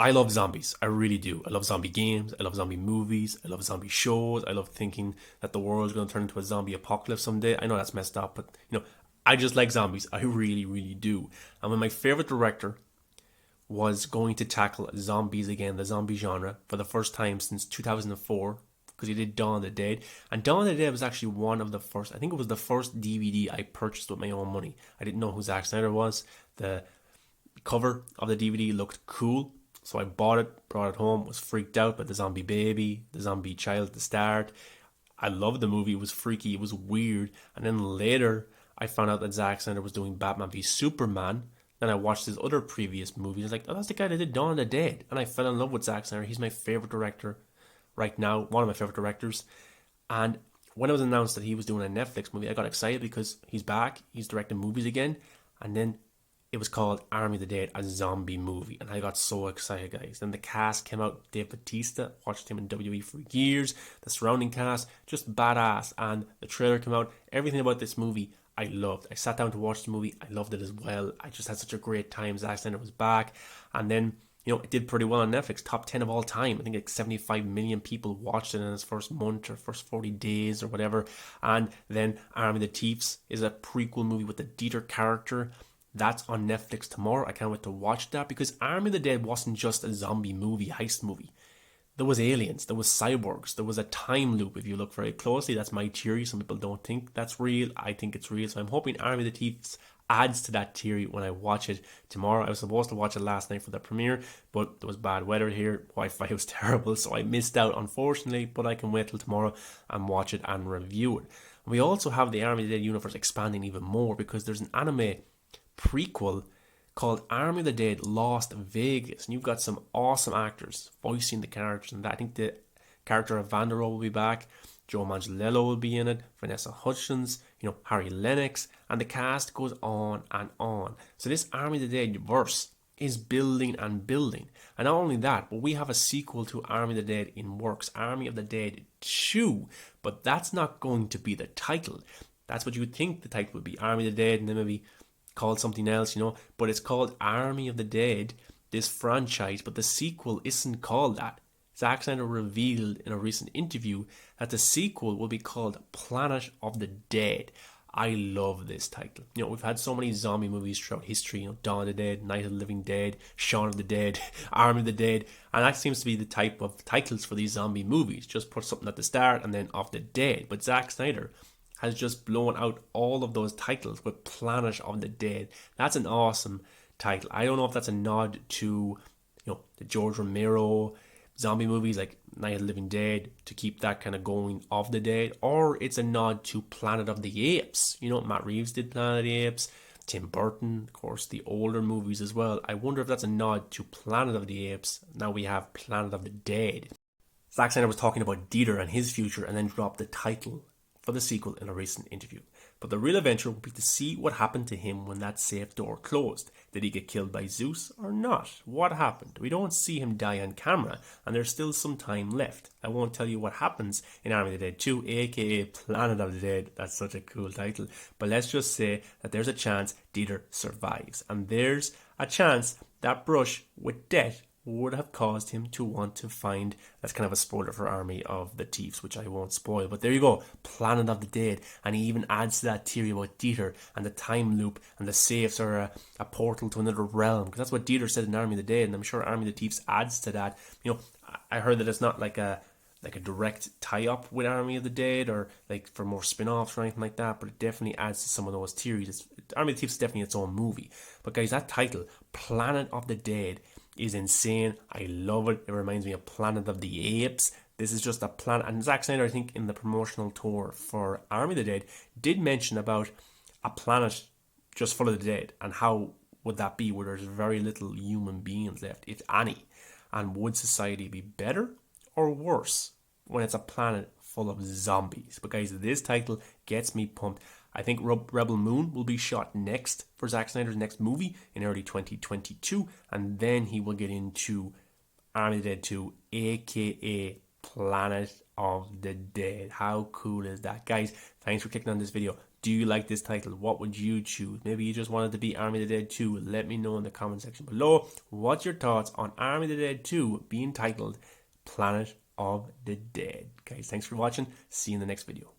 I love zombies. I really do. I love zombie games. I love zombie movies. I love zombie shows. I love thinking that the world's going to turn into a zombie apocalypse someday. I know that's messed up, but I just like zombies. I really, really do. And when my favorite director was going to tackle zombies again, the zombie genre, for the first time since 2004, because he did Dawn of the Dead. And Dawn of the Dead was actually one of the first, I think it was the first DVD I purchased with my own money. I didn't know who Zack Snyder was. The cover of the DVD looked cool. So I bought it, brought it home, was freaked out by the zombie baby, the zombie child at the start. I loved the movie. It was freaky. It was weird. And then later, I found out that Zack Snyder was doing Batman v Superman. Then I watched his other previous movies. I was like, oh, that's the guy that did Dawn of the Dead. And I fell in love with Zack Snyder. He's my favorite director right now, one of my favorite directors. And when it was announced that he was doing a Netflix movie, I got excited because he's back. He's directing movies again. And then it was called Army of the Dead, a zombie movie, and I got so excited, guys. Then the cast came out. Dave Bautista, watched him in WWE for years. The surrounding cast, just badass. And the trailer came out. Everything about this movie, I loved. I sat down to watch the movie. I loved it as well. I just had such a great time. Zack Snyder was back, and then it did pretty well on Netflix, top 10 of all time. I think like 75 million people watched it in its first month or first 40 days or whatever. And then Army of the Thieves is a prequel movie with the Dieter character. That's on Netflix tomorrow. I can't wait to watch that because Army of the Dead wasn't just a zombie movie, heist movie. There was aliens, there was cyborgs, there was a time loop if you look very closely. That's my theory. Some people don't think that's real. I think it's real. So I'm hoping Army of the Thieves adds to that theory when I watch it tomorrow. I was supposed to watch it last night for the premiere, but there was bad weather here. Wi-Fi was terrible, so I missed out unfortunately, but I can wait till tomorrow and watch it and review it. And we also have the Army of the Dead universe expanding even more because there's an anime prequel called Army of the Dead Lost Vegas, and you've got some awesome actors voicing the characters, and I think the character of Vanderohe will be back, Joe Manganiello will be in it, Vanessa Hudgens, Harry Lennox, and the cast goes on and on. So this Army of the Dead verse is building and building, and not only that, but we have a sequel to Army of the Dead in works, Army of the Dead 2, but that's not going to be the title. That's what you would think the title would be, Army of the Dead, and then maybe called something else, but it's called Army of the Dead, this franchise, but the sequel isn't called that. Zack Snyder revealed in a recent interview that the sequel will be called Planet of the Dead. I love this title. We've had so many zombie movies throughout history, Dawn of the Dead, Night of the Living Dead, Shaun of the Dead, Army of the Dead, and that seems to be the type of titles for these zombie movies. Just put something at the start and then of the dead. But Zack Snyder has just blown out all of those titles with Planet of the Dead. That's an awesome title. I don't know if that's a nod to, the George Romero zombie movies like Night of the Living Dead to keep that kind of going of the dead, or it's a nod to Planet of the Apes. Matt Reeves did Planet of the Apes, Tim Burton, of course, the older movies as well. I wonder if that's a nod to Planet of the Apes. Now we have Planet of the Dead. Zack Snyder was talking about Dieter and his future and then dropped the title for the sequel in a recent interview. But the real adventure will be to see what happened to him when that safe door closed. Did he get killed by Zeus or not? What happened? We don't see him die on camera, and there's still some time left. I won't tell you what happens in Army of the Dead 2, aka Planet of the Dead. That's such a cool title. But let's just say that there's a chance Dieter survives, and there's a chance that brush with death would have caused him to want to find, that's kind of a spoiler for Army of the Thieves, which I won't spoil, but there you go, Planet of the Dead. And he even adds to that theory about Dieter and the time loop, and the safes are a portal to another realm, because that's what Dieter said in Army of the Dead, and I'm sure Army of the Thieves adds to that. I heard that it's not like a direct tie-up with Army of the Dead or like for more spin-offs or anything like that, but it definitely adds to some of those theories. Army of the Thieves is definitely its own movie. But guys, that title, Planet of the Dead, is insane. I love it. It reminds me of Planet of the Apes. This is just a planet. And Zack Snyder, I think, in the promotional tour for Army of the Dead, did mention about a planet just full of the dead. And how would that be where there's very little human beings left, if any? And would society be better or worse when it's a planet full of zombies? But guys, this title gets me pumped. I think Rebel Moon will be shot next for Zack Snyder's next movie in early 2022, and then he will get into Army of the Dead 2, aka Planet of the Dead. How cool is that? Guys, thanks for clicking on this video. Do you like this title? What would you choose? Maybe you just wanted to be Army of the Dead 2. Let me know in the comment section below. What's your thoughts on Army of the Dead 2 being titled Planet of the Dead? Guys, thanks for watching. See you in the next video.